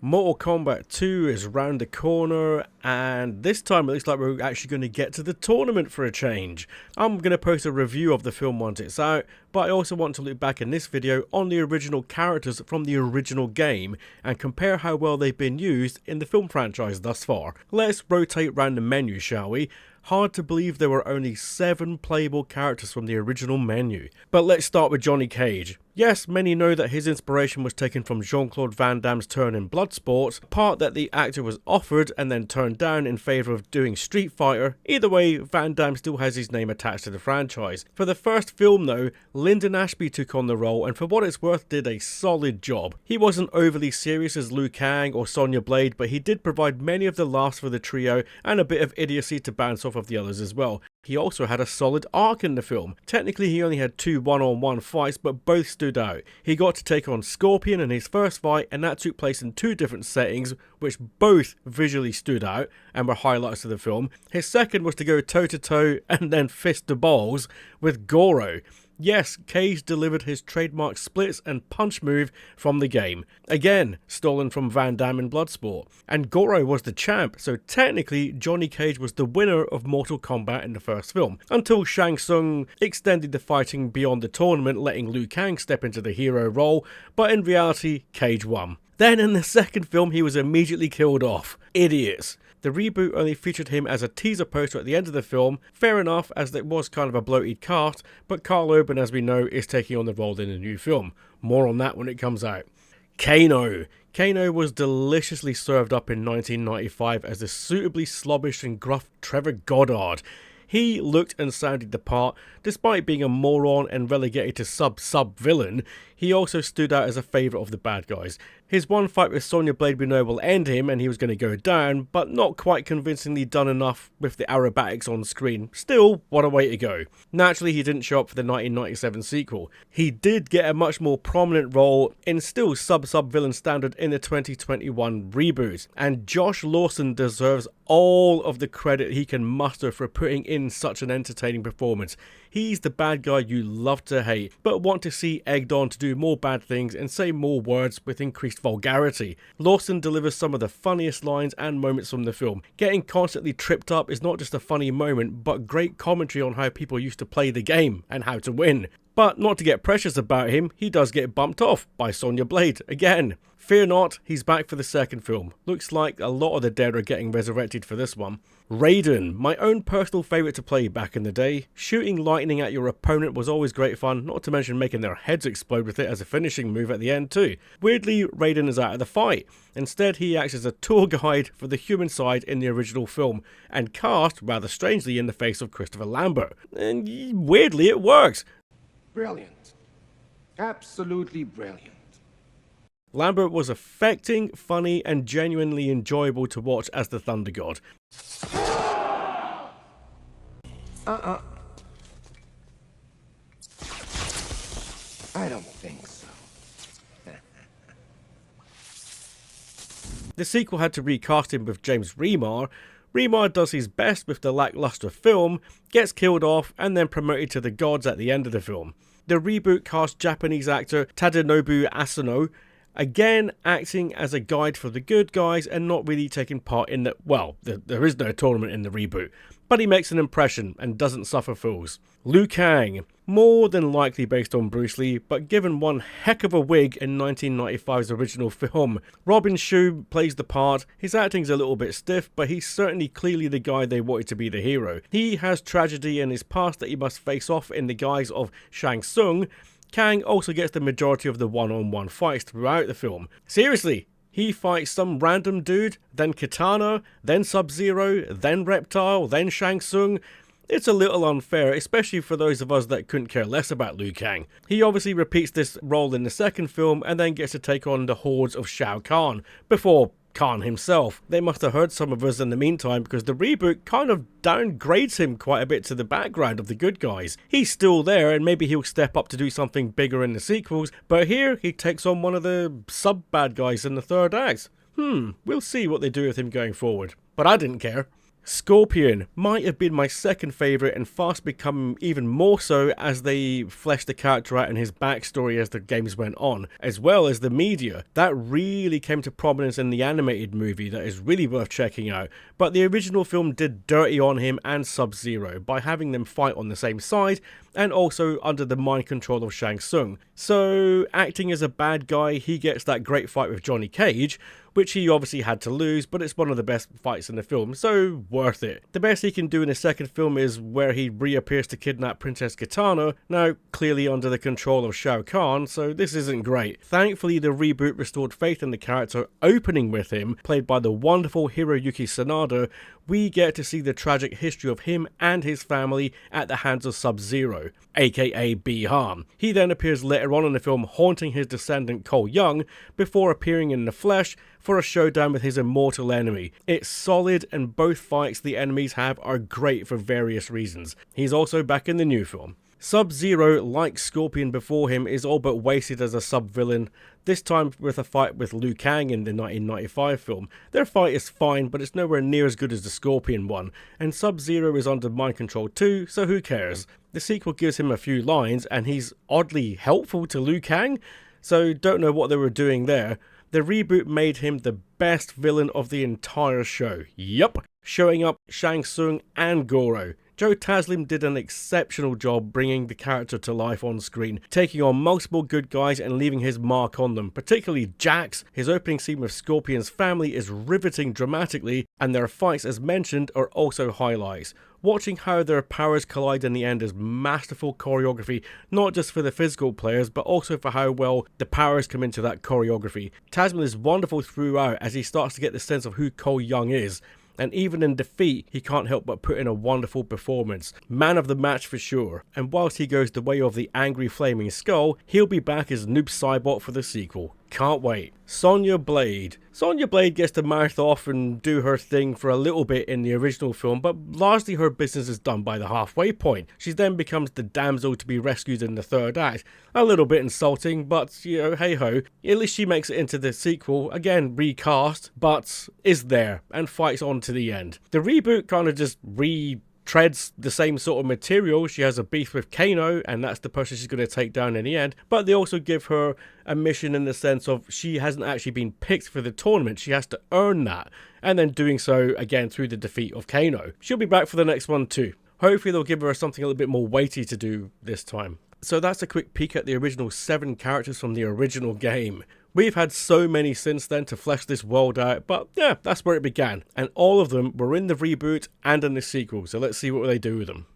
Mortal Kombat 2 is round the corner, and this time it looks like we're actually going to get to the tournament for a change. I'm going to post a review of the film once it's out, but I also want to look back in this video on the original characters from the original game and compare how well they've been used in the film franchise thus far. Let's rotate round the menu, shall we? Hard to believe there were only 7 playable characters from the original menu. But let's start with Johnny Cage. Yes, many know that his inspiration was taken from Jean-Claude Van Damme's turn in Bloodsport, a part that the actor was offered and then turned down in favour of doing Street Fighter. Either way, Van Damme still has his name attached to the franchise. For the first film though, Lyndon Ashby took on the role and for what it's worth did a solid job. He wasn't overly serious as Liu Kang or Sonya Blade, but he did provide many of the laughs for the trio and a bit of idiocy to bounce off of the others as well. He also had a solid arc in the film. Technically he only had 2 one-on-one fights, but both stood out. He got to take on Scorpion in his first fight, and that took place in 2 different settings, which both visually stood out and were highlights of the film. His second was to go toe-to-toe and then fist to balls with Goro. Yes, Cage delivered his trademark splits and punch move from the game. Again, stolen from Van Damme in Bloodsport. And Goro was the champ, so technically Johnny Cage was the winner of Mortal Kombat in the first film, until Shang Tsung extended the fighting beyond the tournament, letting Liu Kang step into the hero role, but in reality, Cage won. Then in the second film, he was immediately killed off. Idiots. The reboot only featured him as a teaser poster at the end of the film, fair enough as it was kind of a bloated cast, but Karl Urban, as we know, is taking on the role in the new film. More on that when it comes out. Kano. Kano was deliciously served up in 1995 as the suitably slobbish and gruff Trevor Goddard. He looked and sounded the part. Despite being a moron and relegated to sub-villain, he also stood out as a favourite of the bad guys. His one fight with Sonya Blade we know will end him and he was going to go down, but not quite convincingly done enough with the aerobatics on screen. Still, what a way to go. Naturally, he didn't show up for the 1997 sequel. He did get a much more prominent role in still sub-villain standard in the 2021 reboot, and Josh Lawson deserves all of the credit he can muster for putting in such an entertaining performance. He's the bad guy you love to hate, but want to see egged on to do more bad things and say more words with increased vulgarity. Lawson delivers some of the funniest lines and moments from the film. Getting constantly tripped up is not just a funny moment, but great commentary on how people used to play the game and how to win. But not to get precious about him, he does get bumped off by Sonya Blade again. Fear not, he's back for the second film. Looks like a lot of the dead are getting resurrected for this one. Raiden, my own personal favourite to play back in the day. Shooting lightning at your opponent was always great fun, not to mention making their heads explode with it as a finishing move at the end too. Weirdly, Raiden is out of the fight. Instead, he acts as a tour guide for the human side in the original film, and cast, rather strangely, in the face of Christopher Lambert. And weirdly, it works. Brilliant. Absolutely brilliant. Lambert was affecting, funny, and genuinely enjoyable to watch as the Thunder God. I don't think so. The sequel had to recast him with James Remar. Remar does his best with the lackluster film, gets killed off, and then promoted to the gods at the end of the film. The reboot cast Japanese actor Tadanobu Asano, again acting as a guide for the good guys and not really taking part in the, well, there is no tournament in the reboot, but he makes an impression and doesn't suffer fools. Liu Kang, more than likely based on Bruce Lee, but given one heck of a wig in 1995's original film. Robin Shou plays the part. His acting's a little bit stiff, but he's certainly clearly the guy they wanted to be the hero. He has tragedy in his past that he must face off in the guise of Shang Tsung. Kang also gets the majority of the one-on-one fights throughout the film. Seriously, he fights some random dude, then Kitana, then Sub-Zero, then Reptile, then Shang Tsung. It's a little unfair, especially for those of us that couldn't care less about Liu Kang. He obviously repeats this role in the second film and then gets to take on the hordes of Shao Kahn, before Khan himself. They must have heard some of us in the meantime because the reboot kind of downgrades him quite a bit to the background of the good guys. He's still there and maybe he'll step up to do something bigger in the sequels, but here he takes on one of the sub-bad guys in the third act. We'll see what they do with him going forward. But I didn't care. Scorpion might have been my second favourite and fast become even more so as they fleshed the character out and his backstory as the games went on, as well as the media. That really came to prominence in the animated movie that is really worth checking out, but the original film did dirty on him and Sub-Zero by having them fight on the same side and also under the mind control of Shang Tsung. So acting as a bad guy, he gets that great fight with Johnny Cage, which he obviously had to lose, but it's one of the best fights in the film, so worth it. The best he can do in his second film is where he reappears to kidnap Princess Kitana, now clearly under the control of Shao Kahn, so this isn't great. Thankfully, the reboot restored faith in the character, opening with him, played by the wonderful Hiroyuki Sanada. We get to see the tragic history of him and his family at the hands of Sub-Zero, aka B-Harm. He then appears later on in the film haunting his descendant Cole Young, before appearing in the flesh for a showdown with his immortal enemy. It's solid, and both fights the enemies have are great for various reasons. He's also back in the new film. Sub-Zero, like Scorpion before him, is all but wasted as a sub-villain, this time with a fight with Liu Kang in the 1995 film. Their fight is fine, but it's nowhere near as good as the Scorpion one, and Sub-Zero is under mind control too, so who cares? The sequel gives him a few lines, and he's oddly helpful to Liu Kang, so don't know what they were doing there. The reboot made him the best villain of the entire show. Yup, showing up Shang Tsung and Goro. Joe Taslim did an exceptional job bringing the character to life on screen, taking on multiple good guys and leaving his mark on them, particularly Jax. His opening scene with Scorpion's family is riveting dramatically, and their fights, as mentioned, are also highlights. Watching how their powers collide in the end is masterful choreography, not just for the physical players, but also for how well the powers come into that choreography. Tasman is wonderful throughout as he starts to get the sense of who Cole Young is, and even in defeat, he can't help but put in a wonderful performance. Man of the match for sure, and whilst he goes the way of the angry flaming skull, he'll be back as Noob Saibot for the sequel. Can't wait. Sonya Blade. Sonya Blade gets to mouth off and do her thing for a little bit in the original film, but largely her business is done by the halfway point. She then becomes the damsel to be rescued in the third act. A little bit insulting, but you know, hey ho. At least she makes it into the sequel, again recast, but is there and fights on to the end. The reboot kind of just treads the same sort of material. She has a beef with Kano, and that's the person she's going to take down in the end, but they also give her a mission in the sense of she hasn't actually been picked for the tournament. She has to earn that, and then doing so again through the defeat of Kano. She'll be back for the next one too. Hopefully they'll give her something a little bit more weighty to do this time. So that's a quick peek at the original 7 characters from the original game. We've had so many since then to flesh this world out, but yeah, that's where it began. And all of them were in the reboot and in the sequel, so let's see what they do with them.